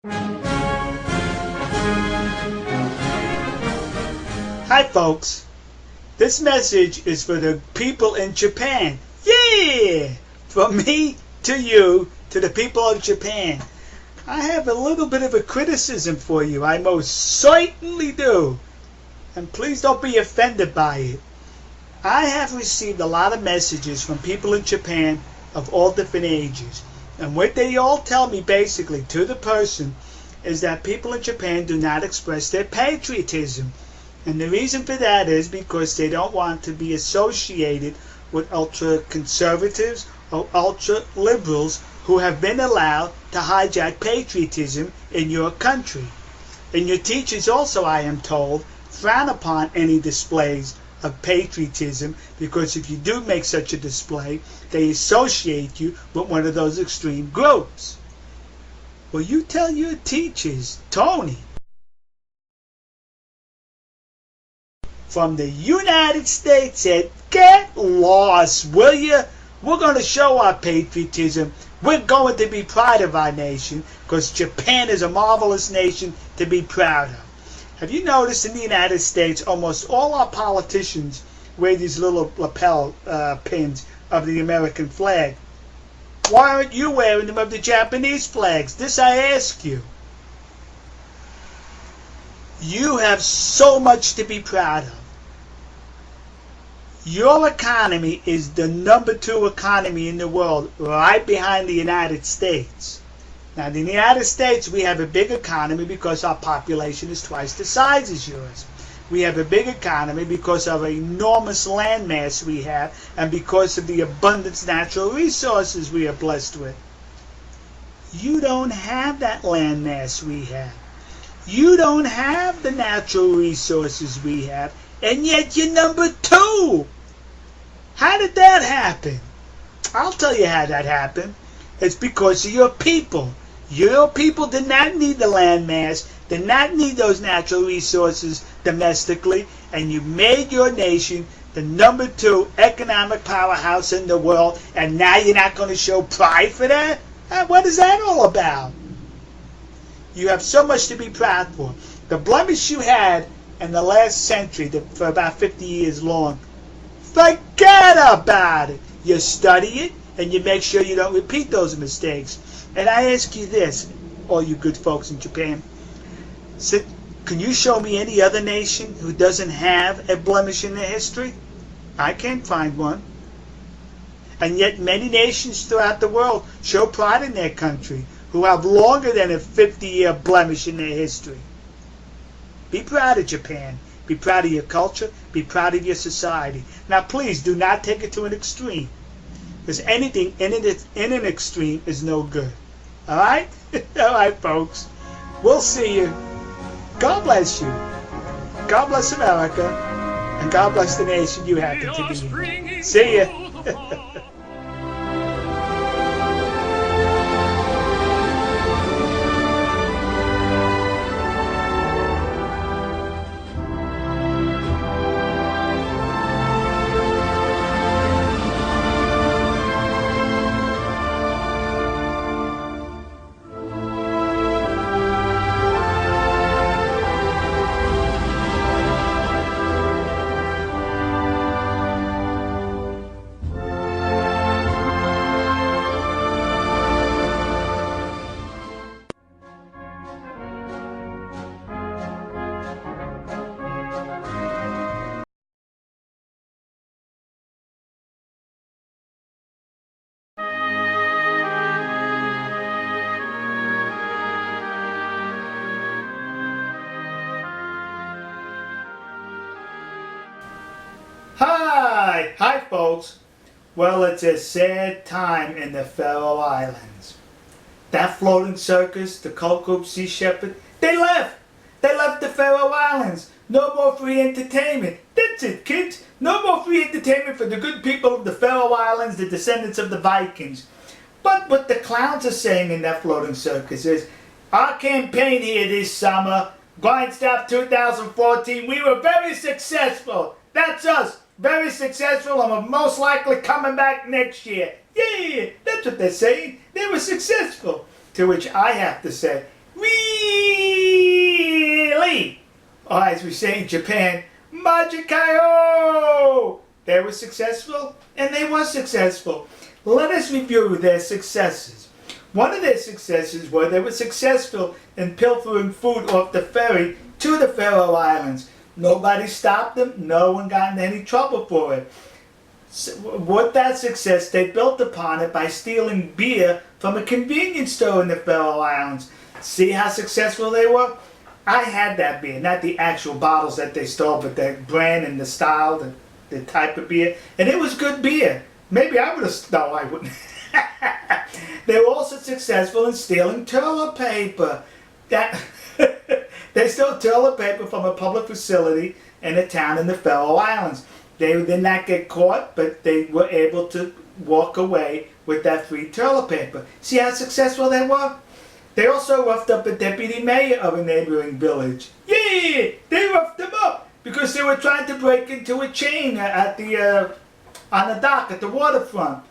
Hi folks, this message is for the people in Japan. Yeah! From me to you, to the people of Japan. I have a little bit of a criticism for you, I most certainly do. And please don't be offended by it. I have received a lot of messages from people in Japan of all different ages. And what they all tell me basically to the person is that people in Japan do not express their patriotism. And the reason for that is because they don't want to be associated with ultra-conservatives or ultra-liberals who have been allowed to hijack patriotism in your country. And your teachers also, I am told, frown upon any displays of patriotism because if you do make such a display, they associate you with one of those extreme groups. Well, you tell your teachers, Tony, from the United States said, get lost, will you? We're going to show our patriotism. We're going to be proud of our nation because Japan is a marvelous nation to be proud of. Have you noticed in the United States, almost all our politicians wear these little lapel pins of the American flag? Why aren't you wearing them of the Japanese flags? This I ask you. You have so much to be proud of. Your economy is the number 2 economy in the world, right behind the United States. Now, in the United States, we have a big economy because our population is twice the size as yours. We have a big economy because of an enormous land mass we have and because of the abundant natural resources we are blessed with. You don't have that land mass we have. You don't have the natural resources we have, and yet you're number 2. How did that happen? I'll tell you how that happened. It's because of your people. Your people did not need the land mass, did not need those natural resources domestically, and you made your nation the number 2 economic powerhouse in the world, and now you're not going to show pride for that? What is that all about? You have so much to be proud for. The blemish you had in the last century, for about 50 years long, forget about it. You study it, and you make sure you don't repeat those mistakes. And I ask you this, all you good folks in Japan, can you show me any other nation who doesn't have a blemish in their history? I can't find one. And yet many nations throughout the world show pride in their country, who have longer than a 50-year blemish in their history. Be proud of Japan. Be proud of your culture. Be proud of your society. Now please do not take it to an extreme, because anything in an extreme is no good. Alright? Alright folks. We'll see you. God bless you. God bless America. And God bless the nation you happen to be in. See ya. Hi folks. Well, it's a sad time in the Faroe Islands. That floating circus, the cult group Sea Shepherd, they left. They left the Faroe Islands. No more free entertainment. That's it, kids. No more free entertainment for the good people of the Faroe Islands, the descendants of the Vikings. But what the clowns are saying in that floating circus is, our campaign here this summer, Grindstop 2014, we were very successful. That's us. Very successful, and we're most likely coming back next year. Yeah, that's what they're saying. They were successful. To which I have to say, Really? Or as we say in Japan, Majikayo! They were successful, and they were successful. Let us review their successes. One of their successes was they were successful in pilfering food off the ferry to the Faroe Islands. Nobody stopped them. No one got in any trouble for it. So, with that success, they built upon it by stealing beer from a convenience store in the Faroe Islands. See how successful they were? I had that beer, not the actual bottles that they stole, but the brand and the style, the type of beer. And it was good beer. Maybe I would have, no, I wouldn't. They were also successful in stealing toilet paper. They stole toilet paper from a public facility in a town in the Faroe Islands. They did not get caught, but they were able to walk away with that free toilet paper. See how successful they were? They also roughed up a deputy mayor of a neighboring village. Yeah, they roughed them up because they were trying to break into a chain at on the dock at the waterfront.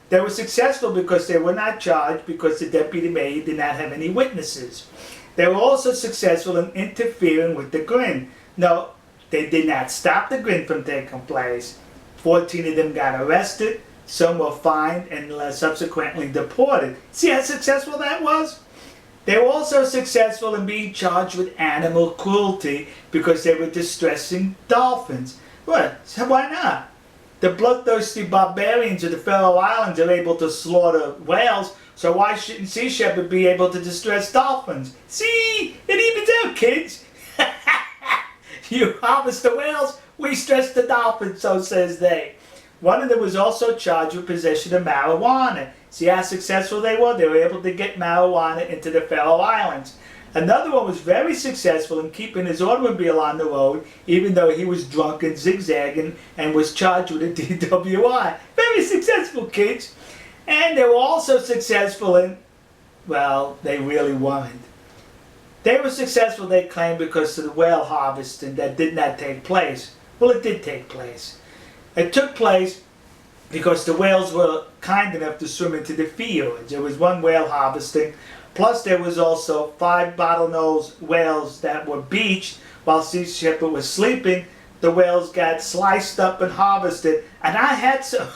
They were successful because they were not charged because the deputy mayor did not have any witnesses. They were also successful in interfering with the grin. No, they did not stop the grin from taking place. 14 of them got arrested, some were fined and subsequently deported. See how successful that was? They were also successful in being charged with animal cruelty because they were distressing dolphins. Well, so why not? The bloodthirsty barbarians of the Faroe Islands are able to slaughter whales, so why shouldn't Sea Shepherd be able to distress dolphins? See, it evens out, kids. You harvest the whales, we stress the dolphins, so says they. One of them was also charged with possession of marijuana. See how successful they were? They were able to get marijuana into the Faroe Islands. Another one was very successful in keeping his automobile on the road, even though he was drunk and zigzagging and was charged with a DWI. Very successful, kids. And they were also successful in, well, they really weren't. They were successful, they claimed, because of the whale harvesting that did not take place. Well, it did take place. It took place because the whales were kind enough to swim into the fjords. There was one whale harvesting, plus there was also 5 bottlenose whales that were beached while Sea Shepherd was sleeping. The whales got sliced up and harvested, and I had some.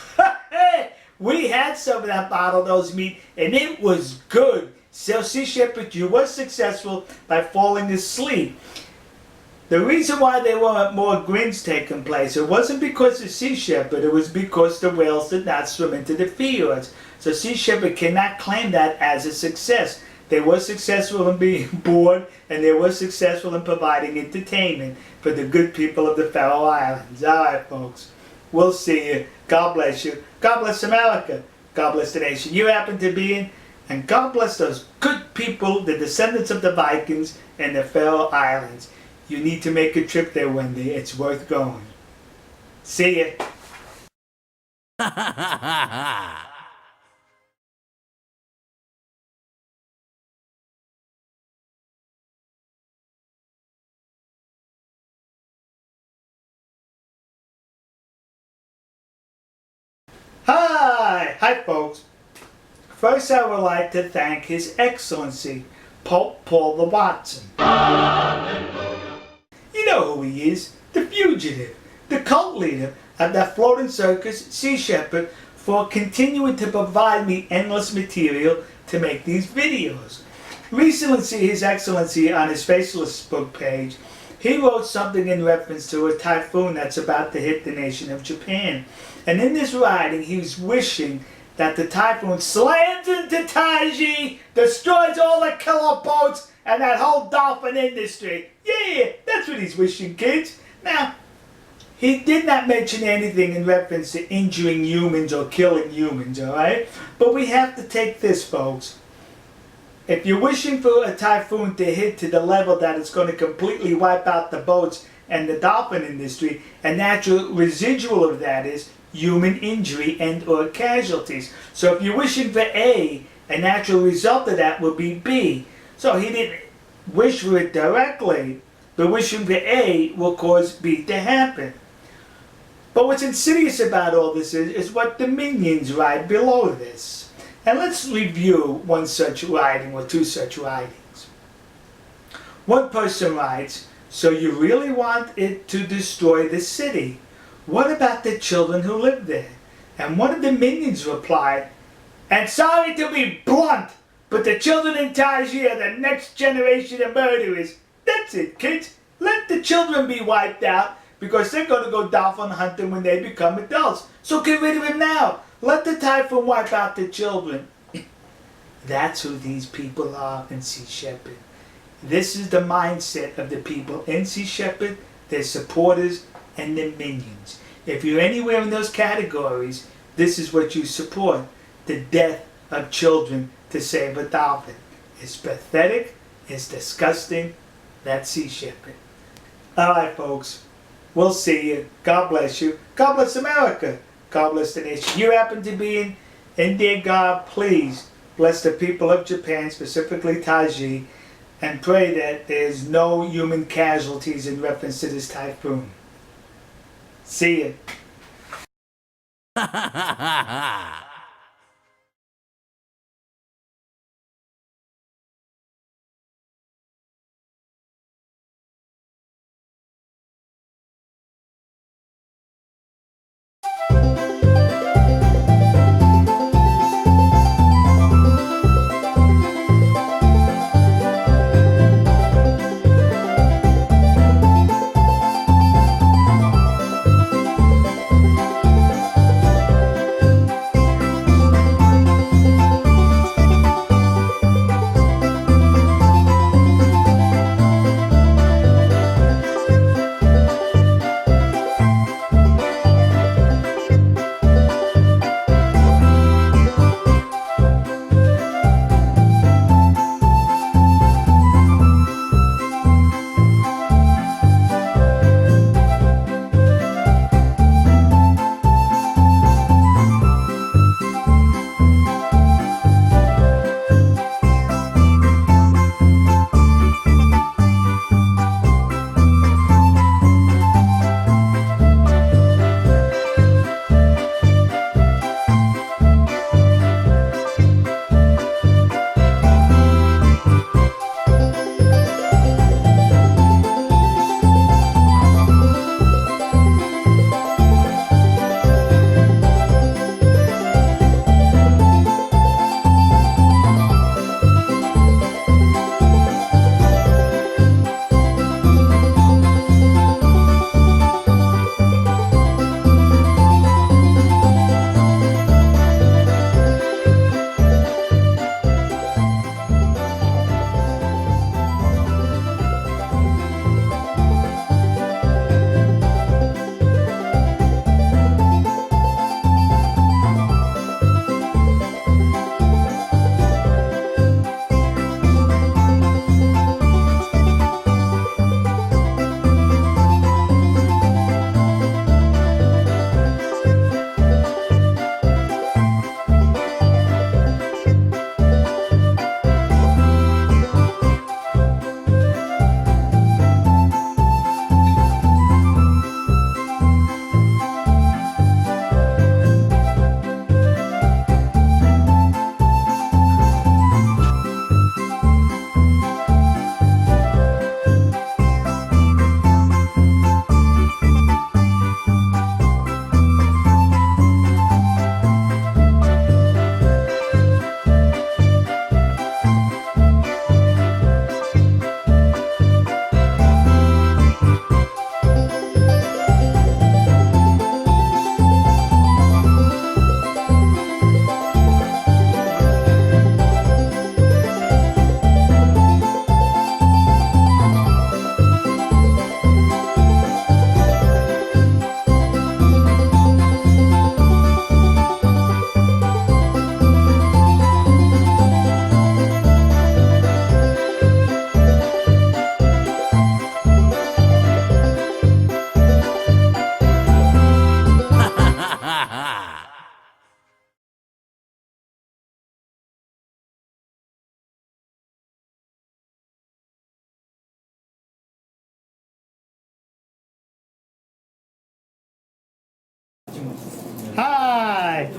We had some of that bottlenose meat, and it was good. So Sea Shepherd, you were successful by falling asleep. The reason why there weren't more grins taking place, it wasn't because of Sea Shepherd, it was because the whales did not swim into the fjords. So Sea Shepherd cannot claim that as a success. They were successful in being bored, and they were successful in providing entertainment for the good people of the Faroe Islands. Alright, folks, we'll see you. God bless you. God bless America. God bless the nation you happen to be in. And God bless those good people, the descendants of the Vikings and the Faroe Islands. You need to make a trip there one day. It's worth going. See ya. Hi folks. First I would like to thank His Excellency, Pope Paul the Watson. You know who he is, the fugitive, the cult leader of that floating circus, Sea Shepherd, for continuing to provide me endless material to make these videos. Recently, His Excellency on his Facebook page, he wrote something in reference to a typhoon that's about to hit the nation of Japan. And in this writing, he was wishing that the typhoon slams into Taiji, destroys all the killer boats, and that whole dolphin industry. Yeah, that's what he's wishing, kids. Now, he did not mention anything in reference to injuring humans or killing humans, alright? But we have to take this, folks. If you're wishing for a typhoon to hit to the level that it's going to completely wipe out the boats and the dolphin industry, a natural residual of that is human injury and or casualties. So if you're wishing for A natural result of that will be B. So he didn't wish for it directly, but wishing for A will cause B to happen. But what's insidious about all this is what the minions write below this. And let's review one such writing or two such writings. One person writes, so you really want it to destroy the city? What about the children who live there? And one of the minions replied, and sorry to be blunt, but the children in Tajir are the next generation of murderers. That's it, kids. Let the children be wiped out because they're going to go dolphin hunting when they become adults. So get rid of them now. Let the typhoon wipe out the children. That's who these people are in Sea Shepherd. This is the mindset of the people in Sea Shepherd, their supporters, and their minions. If you're anywhere in those categories, this is what you support. The death of children to save a dolphin. It's pathetic. It's disgusting. That's Sea Shepherd. Alright, folks. We'll see you. God bless you. God bless America. God bless the nation. You happen to be in India, God, please bless the people of Japan, specifically Taiji, and pray that there's no human casualties in reference to this typhoon. See you.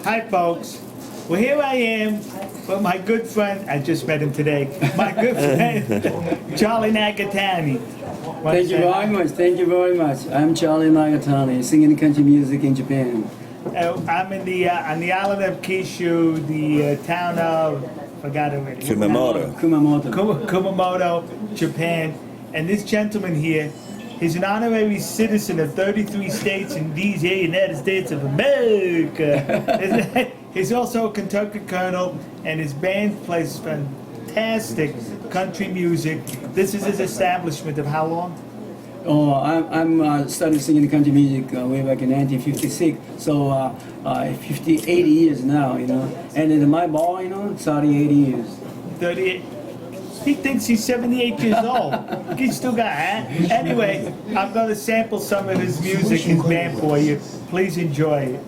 Hi, folks. Well, here I am Well, my good friend, I just met him today. My good friend, Charlie Nagatani. Thank you very much. Thank you very much. I'm Charlie Nagatani, singing country music in Japan. I'm in on the island of Kishu, the town of, forgot already. Kumamoto. Kumamoto, Japan. And this gentleman here, he's an honorary citizen of 33 states in these here United States of America. He's also a Kentucky colonel, and his band plays fantastic country music. This is his establishment of how long? Oh, I'm started singing country music way back in 1956. So 80 years now, you know. And in my bar, you know, 38 years. 38. He thinks he's 78 years old. He still got, huh? Anyway, I'm going to sample some of his music, his band for you. Please enjoy it.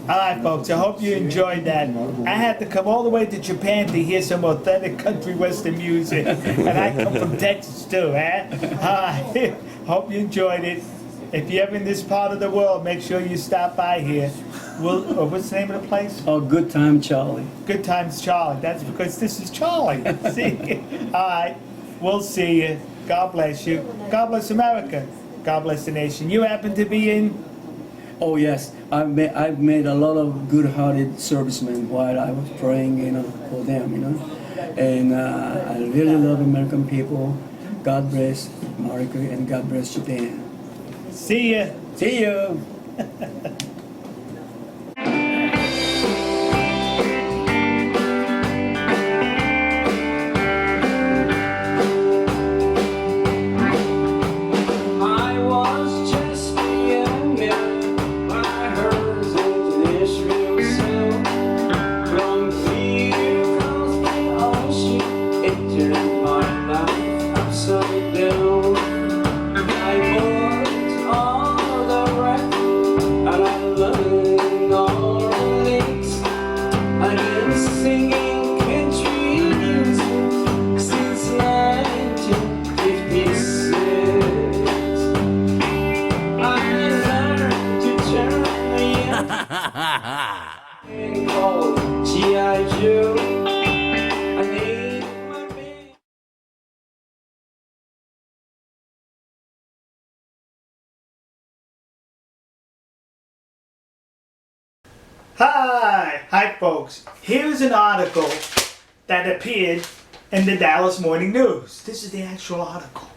Alright folks, I hope you enjoyed that. I had to come all the way to Japan to hear some authentic country western music. And I come from Texas too, huh? Alright, hope you enjoyed it. If you're ever in this part of the world, make sure you stop by here. What's the name of the place? Oh, Good Time Charlie. Good Times Charlie. That's because this is Charlie. See? Alright, we'll see you. God bless you. God bless America. God bless the nation. You happen to be in? Oh yes, I've made a lot of good-hearted servicemen while I was praying, you know, for them, you know. And I really love American people. God bless America and God bless Japan. See ya. See you. Hi folks. Here's an article that appeared in the Dallas Morning News. This is the actual article.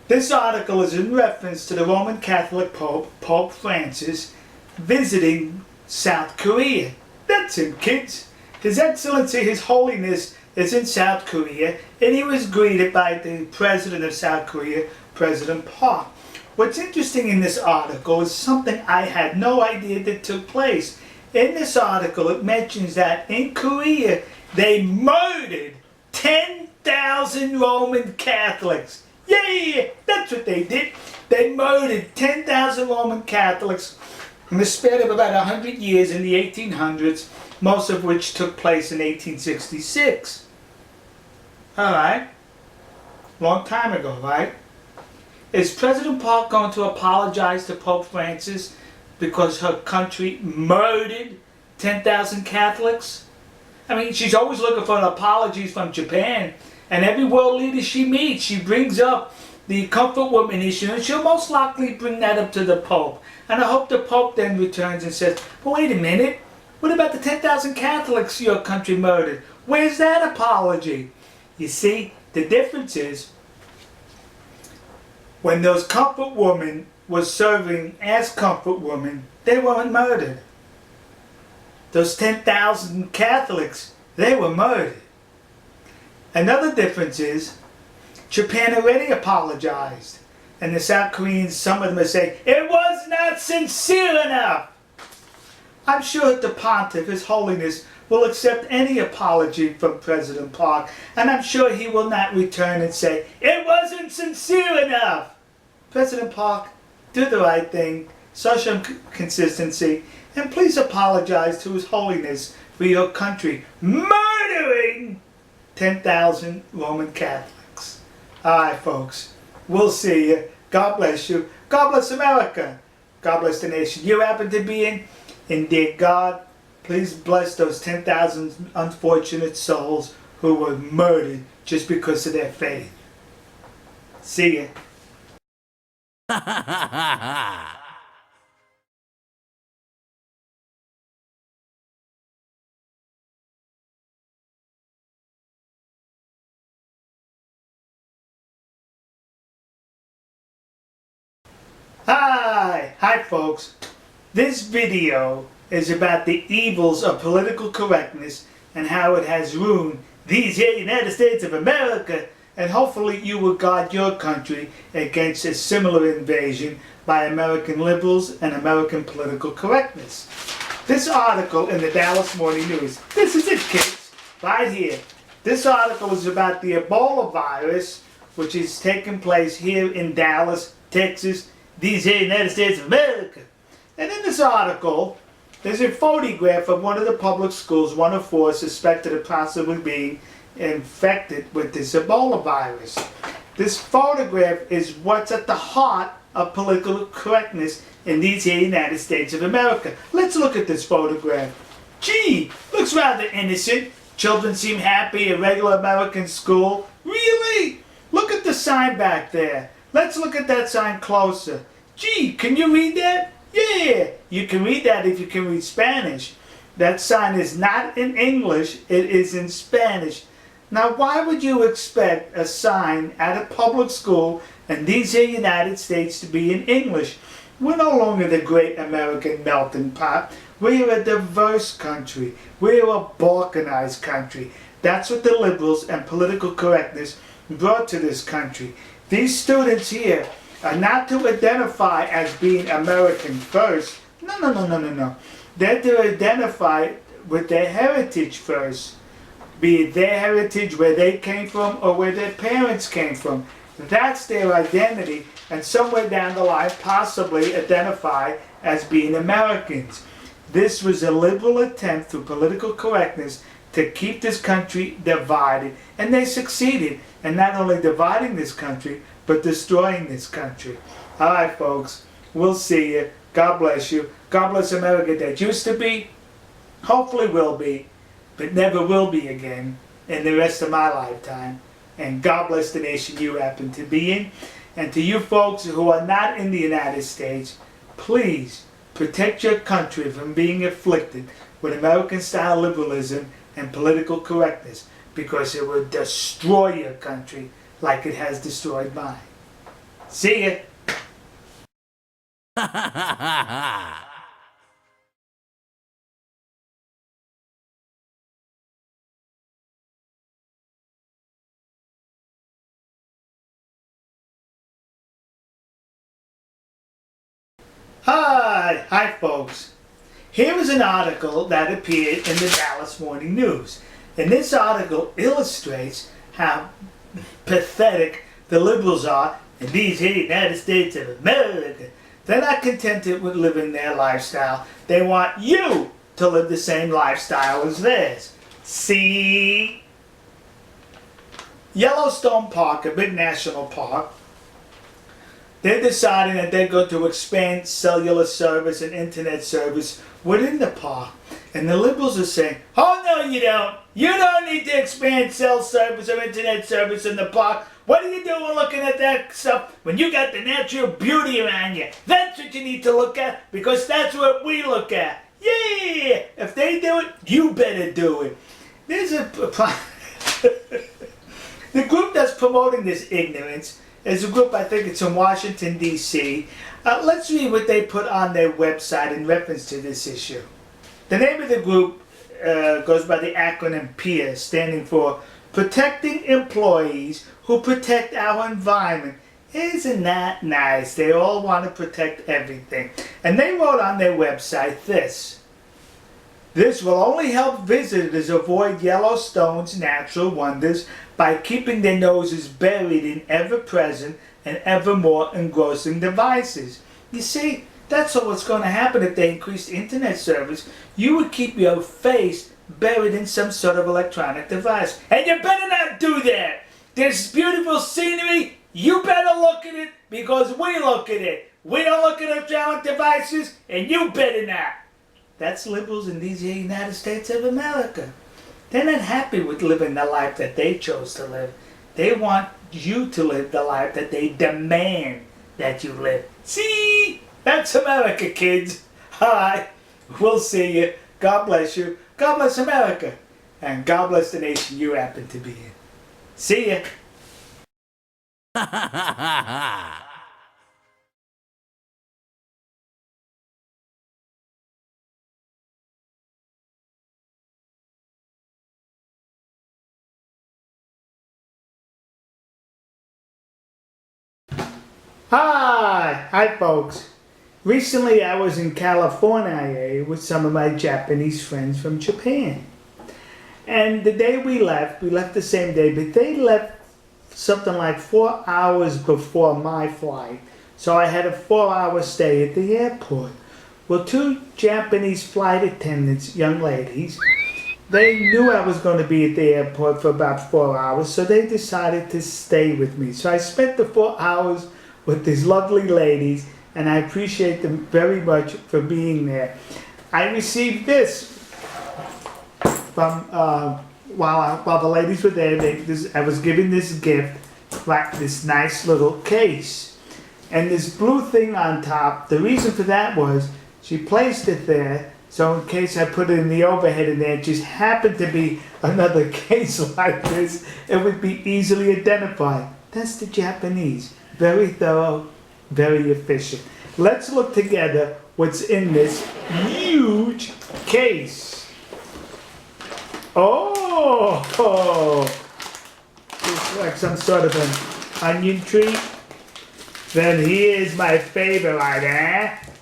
This article is in reference to the Roman Catholic Pope, Pope Francis, visiting South Korea. That's him, kids. His Excellency, His Holiness, is in South Korea, and he was greeted by the President of South Korea, President Park. What's interesting in this article is something I had no idea that took place. In this article, it mentions that in Korea, they murdered 10,000 Roman Catholics. Yeah, that's what they did. They murdered 10,000 Roman Catholics in the span of about 100 years in the 1800s, most of which took place in 1866. Alright, long time ago, right? Is President Park going to apologize to Pope Francis because her country murdered 10,000 Catholics? I mean, she's always looking for apologies from Japan, and every world leader she meets, she brings up the comfort woman issue, and she'll most likely bring that up to the Pope. And I hope the Pope then returns and says, but wait a minute, what about the 10,000 Catholics your country murdered? Where's that apology? You see, The difference is, when those comfort women were serving as comfort women, they weren't murdered. Those 10,000 Catholics, they were murdered. Another difference is, Japan already apologized. And the South Koreans, some of them are saying, it was not sincere enough. I'm sure the Pontiff, His Holiness, will accept any apology from President Park, and I'm sure he will not return and say, it wasn't sincere enough. President Park, do the right thing, social consistency, and please apologize to His Holiness for your country murdering 10,000 Roman Catholics. Alright, folks, we'll see you. God bless you. God bless America. God bless the nation you happen to be in. And dear God, please bless those 10,000 unfortunate souls who were murdered just because of their faith. See ya. Hi folks. This video is about the evils of political correctness and how it has ruined these here United States of America, and hopefully you will guard your country against a similar invasion by American liberals and American political correctness. This article in the Dallas Morning News, this is it kids, right here. This article is about the Ebola virus, which is taking place here in Dallas, Texas, these here United States of America. And in this article, there's a photograph of one of the public schools, one of four, suspected of possibly being infected with this Ebola virus. This photograph is what's at the heart of political correctness in these here United States of America. Let's look at this photograph. Gee, looks rather innocent. Children seem happy, a regular American school. Really? Look at the sign back there. Let's look at that sign closer. Gee, can you read that? Yeah, you can read that if you can read Spanish. That sign is not in English, it is in Spanish. Now, why would you expect a sign at a public school in these here United States to be in English? We're no longer the great American melting pot. We're a diverse country. We're a balkanized country. That's what the liberals and political correctness brought to this country. These students here are not to identify as being American first. No. They're to identify with their heritage first. Be it their heritage, where they came from, or where their parents came from. That's their identity, and somewhere down the line possibly identify as being Americans. This was a liberal attempt through political correctness to keep this country divided, and they succeeded in not only dividing this country, but destroying this country. Alright folks, we'll see you. God bless you. God bless America that used to be, hopefully will be, but never will be again in the rest of my lifetime. And God bless the nation you happen to be in. And to you folks who are not in the United States, please protect your country from being afflicted with American-style liberalism and political correctness, because it will destroy your country like it has destroyed mine. See ya! Hi folks. Here is an article that appeared in the Dallas Morning News. And this article illustrates how pathetic the liberals are in these here United States of America. They're not contented with living their lifestyle. They want you to live the same lifestyle as theirs. See? Yellowstone Park, a big national park, they're deciding that they're going to expand cellular service and internet service within the park. And the liberals are saying, oh no you don't. You don't need to expand cell service or internet service in the park. What are you doing looking at that stuff when you got the natural beauty around you? That's what you need to look at, because that's what we look at. Yeah! If they do it, you better do it. There's a The group that's promoting this ignorance is a group, I think it's in Washington, D.C. Let's read what they put on their website in reference to this issue. The name of the group goes by the acronym PEER, standing for Protecting Employees Who Protect Our Environment. Isn't that nice? They all want to protect everything. And they wrote on their website this. This will only help visitors avoid Yellowstone's natural wonders by keeping their noses buried in ever-present and ever more engrossing devices. You see, that's what's going to happen if they increase internet service. You would keep your face buried in some sort of electronic device. And you better not do that. There's beautiful scenery. You better look at it because we look at it. We don't look at electronic devices, and you better not. That's liberals in these United States of America. They're not happy with living the life that they chose to live. They want you to live the life that they demand that you live. See? That's America, kids. All right. We'll see you. God bless you. God bless America. And God bless the nation you happen to be in. See ya. Hi folks. Recently I was in California with some of my Japanese friends from Japan. And the day we left the same day, but they left something like 4 hours before my flight. So I had a 4-hour stay at the airport. Well, 2 Japanese flight attendants, young ladies, they knew I was going to be at the airport for about 4 hours, so they decided to stay with me. So I spent the 4 hours with these lovely ladies, and I appreciate them very much for being there. I received this from while the ladies were there. I was given this gift, like this nice little case, and this blue thing on top. The reason for that was she placed it there, so in case I put it in the overhead and there just happened to be another case like this, it would be easily identified. That's the Japanese. Very thorough, very efficient. Let's look together what's in this huge case. Oh, it's like some sort of an onion treat. Then here's my favorite,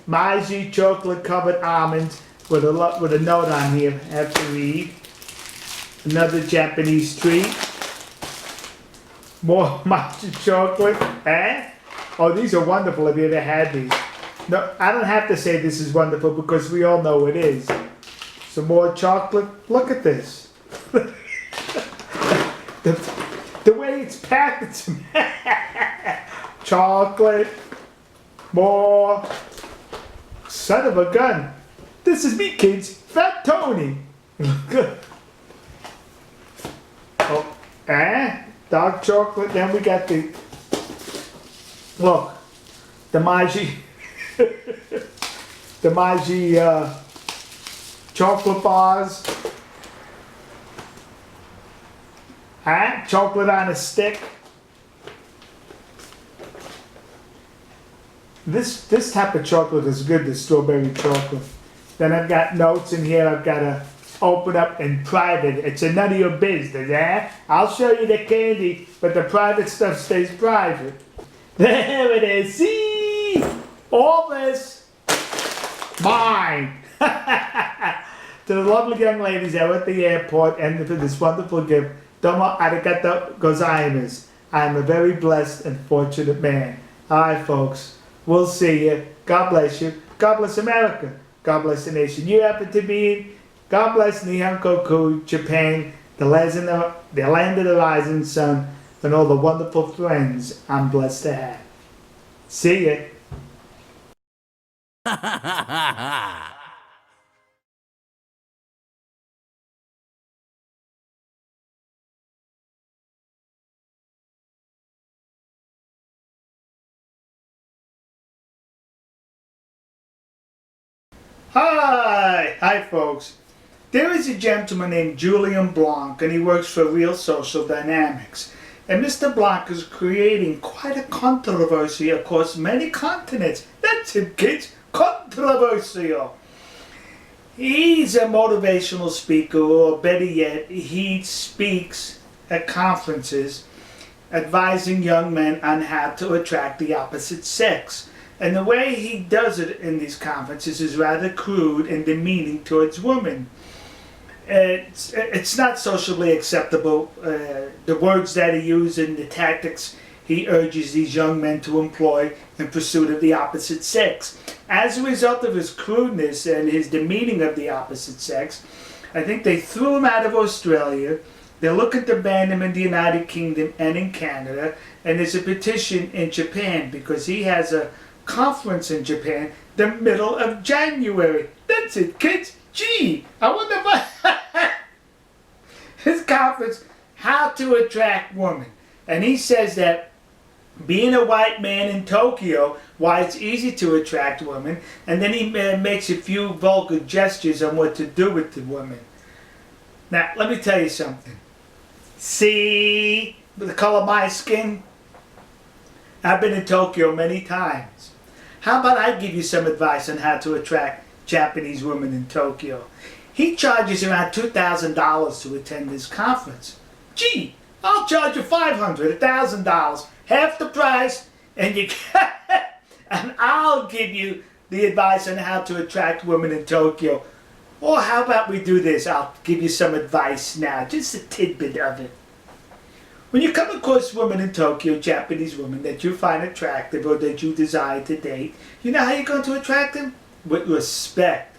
Maji chocolate covered almonds with a note on here. I have to read. Another Japanese treat. More matcha chocolate, Oh, these are wonderful. Have you ever had these? No, I don't have to say this is wonderful because we all know it is. Some more chocolate. Look at this. the way it's packed. Chocolate. More. Son of a gun. This is me, kids. Fat Tony. Oh, dark chocolate. Then we got the, look, the Maji, the Maji chocolate bars. Chocolate on a stick. This type of chocolate is good, the strawberry chocolate. Then I've got notes in here I've got to open up in private. It's none of your business, I'll show you the candy, but the private stuff stays private. There it is. See? All this, mine. To the lovely young ladies out at the airport and for this wonderful gift, domo arigato gozaimasu. I'm a very blessed and fortunate man. All right, folks. We'll see you. God bless you. God bless America. God bless the nation you happen to be in. God bless Nihonkoku, Japan, the land of the rising sun, and all the wonderful friends I'm blessed to have. See ya. Hi folks. There is a gentleman named Julian Blanc and he works for Real Social Dynamics. And Mr. Black is creating quite a controversy across many continents. That's it, kids. Controversial. He's a motivational speaker, or better yet, he speaks at conferences advising young men on how to attract the opposite sex. And the way he does it in these conferences is rather crude and demeaning towards women. It's not socially acceptable. The words that he uses and the tactics he urges these young men to employ in pursuit of the opposite sex. As a result of his crudeness and his demeaning of the opposite sex, I think they threw him out of Australia. They're looking to ban him in the United Kingdom and in Canada. And there's a petition in Japan because he has a conference in Japan the middle of January. That's it, kids. Gee, I wonder if his conference, How to Attract Women. And he says that being a white man in Tokyo, why it's easy to attract women, and then he makes a few vulgar gestures on what to do with the women. Now, let me tell you something. See the color of my skin? I've been in Tokyo many times. How about I give you some advice on how to attract Japanese women in Tokyo? He charges around $2,000 to attend this conference. Gee, I'll charge you $500, $1,000, half the price, and you and I'll give you the advice on how to attract women in Tokyo. Or how about we do this? I'll give you some advice now, just a tidbit of it. When you come across women in Tokyo, Japanese women that you find attractive or that you desire to date, you know how you're going to attract them? With respect.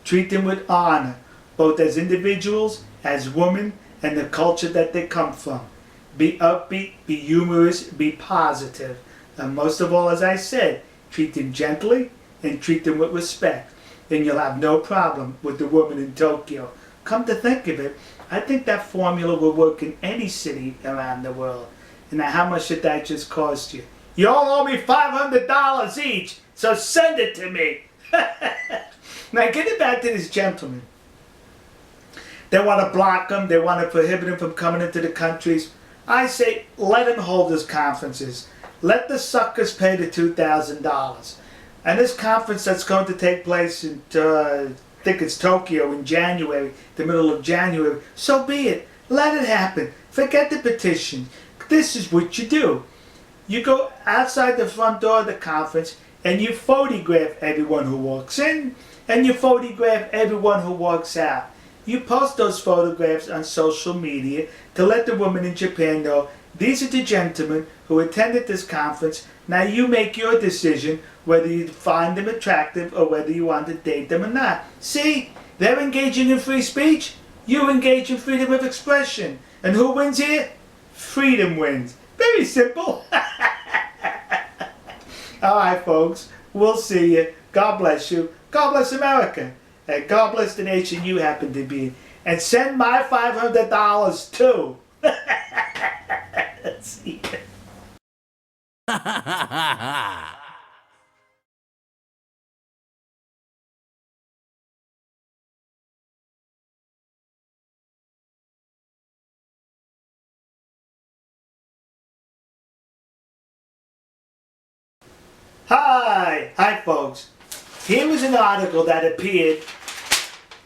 Treat them with honor, both as individuals, as women, and the culture that they come from. Be upbeat, be humorous, be positive. And most of all, as I said, treat them gently and treat them with respect. Then you'll have no problem with the woman in Tokyo. Come to think of it, I think that formula will work in any city around the world. And now how much did that just cost you? You all owe me $500 each, so send it to me. Now getting back to this gentleman. They want to block him, they want to prohibit him from coming into the countries. I say let him hold his conferences. Let the suckers pay the $2,000. And this conference that's going to take place in, I think it's Tokyo in January, the middle of January, so be it. Let it happen. Forget the petition. This is what you do. You go outside the front door of the conference and you photograph everyone who walks in and you photograph everyone who walks out. You post those photographs on social media to let the women in Japan know these are the gentlemen who attended this conference. Now you make your decision whether you find them attractive or whether you want to date them or not. See, they're engaging in free speech. You engage in freedom of expression. And who wins here? Freedom wins. Very simple. All right, folks. We'll see you. God bless you. God bless America. And God bless the nation you happen to be in. And send my $500 too. See ya. Hi folks. Here was an article that appeared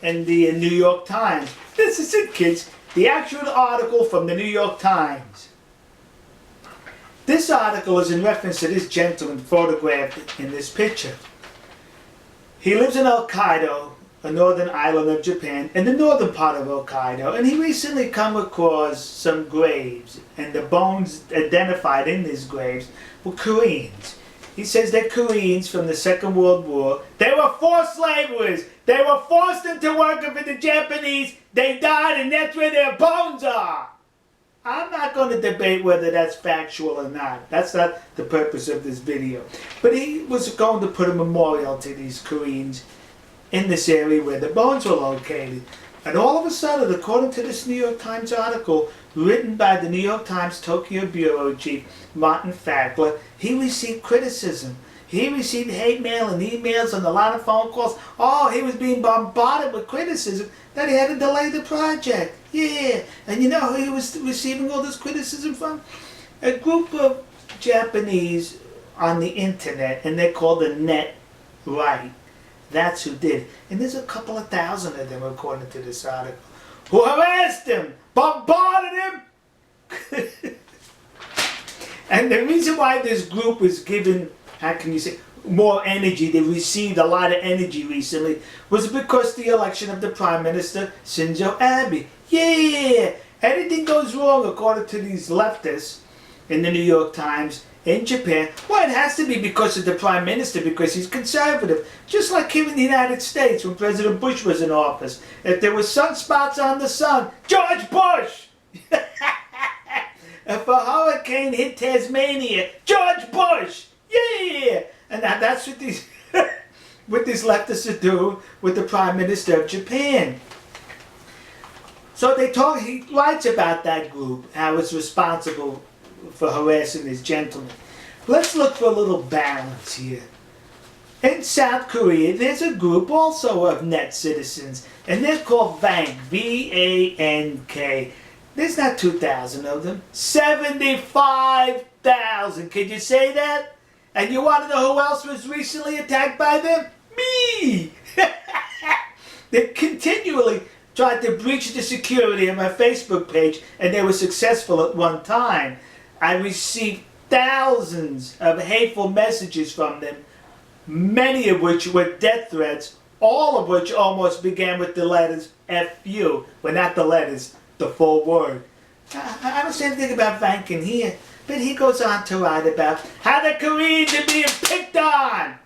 in the New York Times. This is it, kids. The actual article from the New York Times. This article is in reference to this gentleman photographed in this picture. He lives in Hokkaido, a northern island of Japan, in the northern part of Hokkaido, and he recently come across some graves, and the bones identified in these graves were Koreans. He says they're Koreans from the Second World War. They were forced laborers. They were forced into working for the Japanese. They died, and that's where their bones are. I'm not going to debate whether that's factual or not. That's not the purpose of this video. But he was going to put a memorial to these Koreans in this area where the bones were located. And all of a sudden, according to this New York Times article, written by the New York Times Tokyo Bureau Chief, Martin Fackler, he received criticism. he received hate mail and emails and a lot of phone calls. Oh, he was being bombarded with criticism that he had to delay the project. Yeah, and you know who he was receiving all this criticism from? A group of Japanese on the internet, and they're called the Net Right. That's who did. And there's a couple of thousand of them, according to this article, who harassed him, bombarded him. And the reason why this group was given, how can you say, more energy, they received a lot of energy recently, was because the election of the Prime Minister, Shinzo Abe. Yeah, anything goes wrong, according to these leftists in the New York Times, in Japan, well, it has to be because of the Prime Minister, because he's conservative. Just like here in the United States when President Bush was in office. If there were sunspots on the sun, George Bush! If a hurricane hit Tasmania, George Bush! Yeah! And that's what these what these leftists are doing with the Prime Minister of Japan. So he writes about that group, how it's responsible for harassing this gentleman. Let's look for a little balance here. In South Korea, there's a group also of net citizens, and they're called VANK, V-A-N-K. There's not 2,000 of them. 75,000. Can you say that? And you want to know who else was recently attacked by them? Me! They continually tried to breach the security of my Facebook page, and they were successful at one time. I received thousands of hateful messages from them, many of which were death threats, all of which almost began with the letters F-U. Well, not the letters, the full word. I don't say anything about Vank in here, but he goes on to write about how the Koreans are being picked on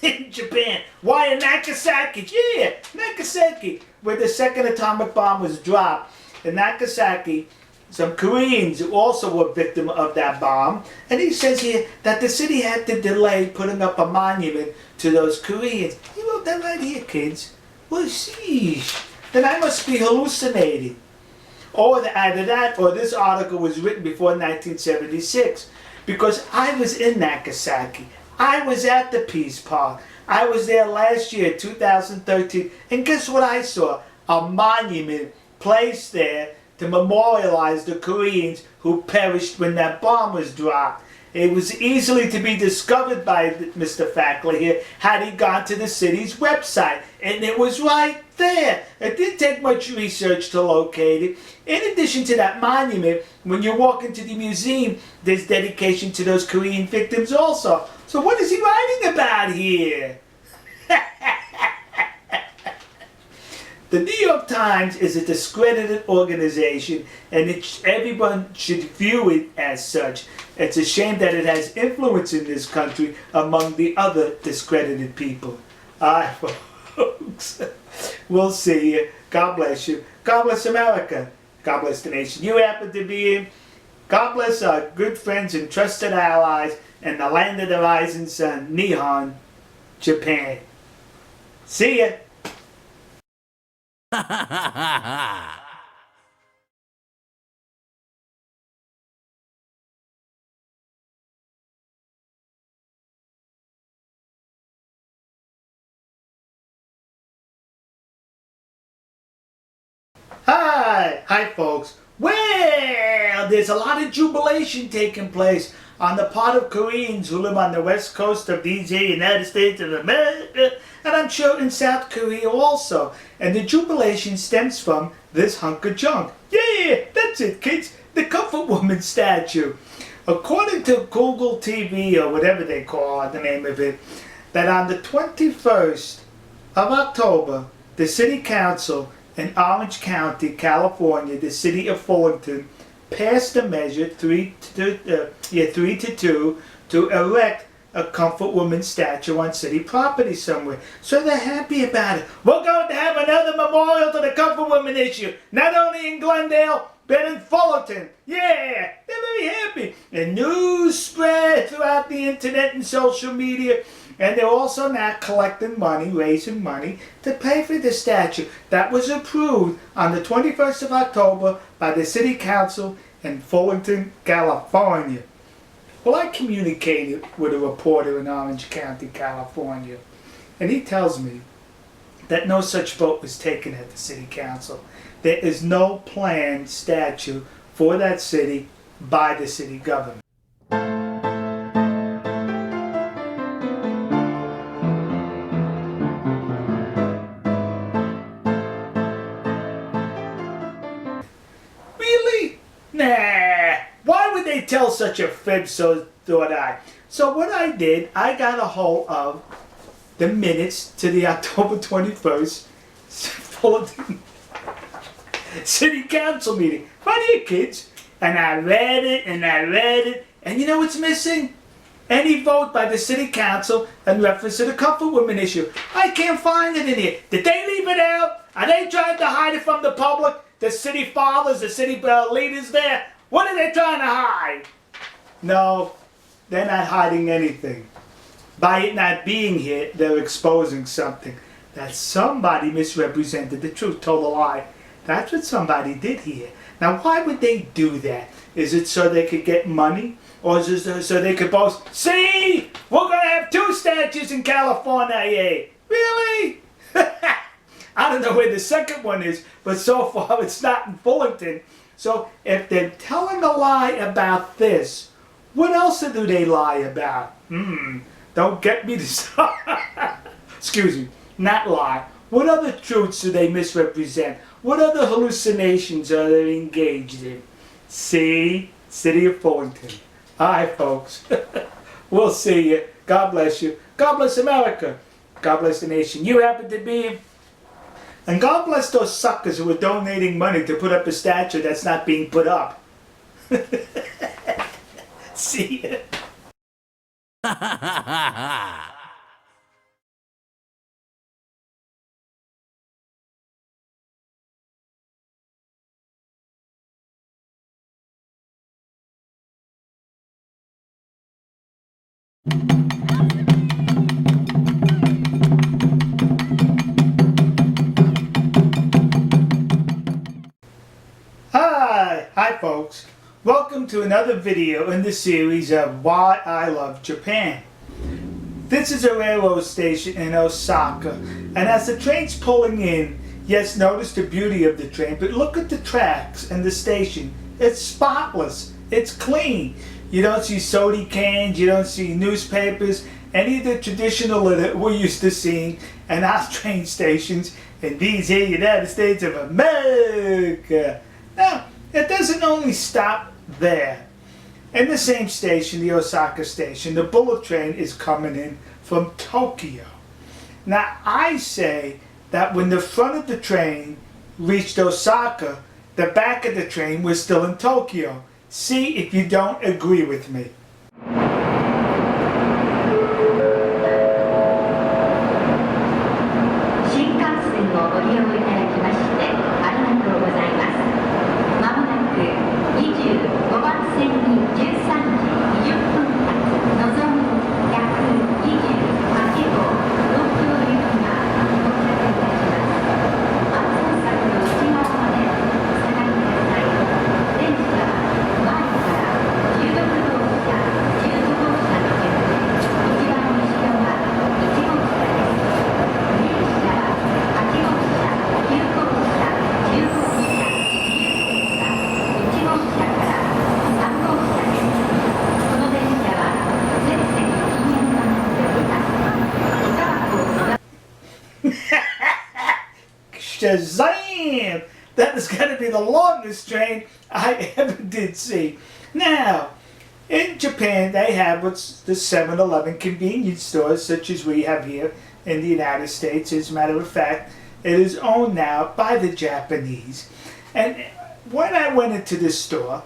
in Japan. Why in Nagasaki? Yeah, Nagasaki, where the second atomic bomb was dropped. In Nagasaki, some Koreans also were victims of that bomb. And he says here that the city had to delay putting up a monument to those Koreans. He wrote that right here, kids. Well, sheesh. Then I must be hallucinating. Or either that or this article was written before 1976. Because I was in Nagasaki. I was at the Peace Park. I was there last year, 2013. And guess what I saw? A monument placed there to memorialize the Koreans who perished when that bomb was dropped. It was easily to be discovered by Mr. Fackler here had he gone to the city's website. And it was right there. It didn't take much research to locate it. In addition to that monument, when you walk into the museum, there's dedication to those Korean victims also. So what is he writing about here? The New York Times is a discredited organization, and everyone should view it as such. It's a shame that it has influence in this country among the other discredited people. Alright, folks. We'll see you. God bless you. God bless America. God bless the nation you happen to be in. God bless our good friends and trusted allies and the land of the rising sun, Nihon, Japan. See ya. Hi folks. Well, there's a lot of jubilation taking place on the part of Koreans who live on the west coast of these United States of America, and I'm sure in South Korea also. And the jubilation stems from this hunk of junk. Yeah, that's it, kids. The Comfort Woman statue. According to Google TV, or whatever they call the name of it, that on the 21st of October, the City Council in Orange County, California, the city of Fullerton, passed a measure 3-2 to erect a Comfort Woman statue on city property somewhere. So they're happy about it. We're going to have another memorial to the Comfort Woman issue, not only in Glendale, but in Fullerton. Yeah, they're very happy. And news spread throughout the internet and social media. And they're also now collecting money, raising money to pay for the statue. That was approved on the 21st of October by the City Council in Fullerton, California. Well, I communicated with a reporter in Orange County, California, and he tells me that no such vote was taken at the city council. There is no planned statue for that city by the city government. Really? Nah. Why would they tell such a fib, so thought I. So what I did, I got a hold of the minutes to the October 21st Fullerton City Council meeting. Right here, kids. And I read it, and you know what's missing? Any vote by the City Council in reference to the comfort women issue. I can't find it in here. Did they leave it out? Are they trying to hide it from the public? The city fathers, the city leaders there? What are they trying to hide? No, they're not hiding anything. By it not being here, they're exposing something. That somebody misrepresented the truth, told a lie. That's what somebody did here. Now, why would they do that? Is it so they could get money? Or is it so they could boast, see, we're going to have 2 statues in California, yay. Really? I don't know where the second one is, but so far it's not in Fullerton. So if they're telling a lie about this, what else do they lie about? Don't get me to excuse me, not lie. What other truths do they misrepresent? What other hallucinations are they engaged in? See? City of Fullerton. All right, folks. We'll see you. God bless you. God bless America. God bless the nation you happen to be in. And God bless those suckers who are donating money to put up a statue that's not being put up. See ya. Hi folks, welcome to another video in the series of Why I Love Japan. This is a railroad station in Osaka, and as the train's pulling in, yes, notice the beauty of the train, but look at the tracks and the station. It's spotless, it's clean. You don't see soda cans, you don't see newspapers, any of the traditional that we're used to seeing in our train stations in these here United States of America. Now, it doesn't only stop there. In the same station, the Osaka station, the bullet train is coming in from Tokyo. Now, I say that when the front of the train reached Osaka, the back of the train was still in Tokyo. See if you don't agree with me. 'Shazam! That is going to be the longest train I ever did see. Now, in Japan, they have what's the 7-Eleven convenience stores, such as we have here in the United States. As a matter of fact, it is owned now by the Japanese. And when I went into this store,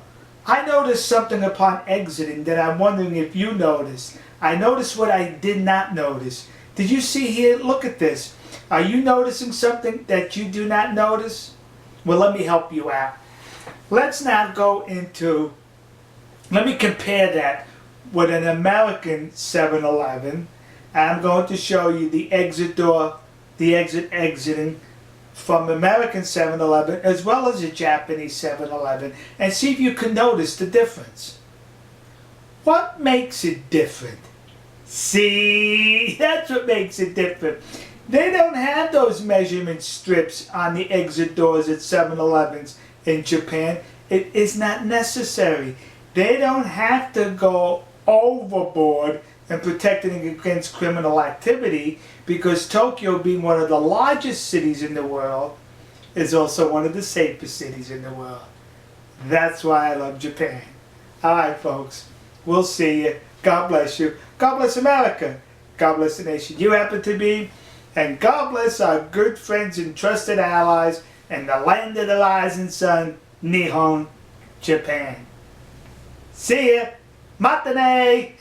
I noticed something upon exiting that I'm wondering if you noticed. I noticed what I did not notice. Did you see here? Look at this. Are you noticing something that you do not notice? Well, let me help you out. Let's now go into, let me compare that with an American 7-Eleven. And I'm going to show you the exit door, the exiting from American 7-Eleven as well as a Japanese 7-Eleven, and see if you can notice the difference. What makes it different? See, that's what makes it different. They don't have those measurement strips on the exit doors at 7-Elevens in Japan. It is not necessary. They don't have to go overboard in protecting against criminal activity, because Tokyo, being one of the largest cities in the world, is also one of the safest cities in the world. That's why I love Japan. All right, folks. We'll see you. God bless you. God bless America. God bless the nation you happen to be. And God bless our good friends and trusted allies in the land of the rising sun, Nihon, Japan. See ya. Matane.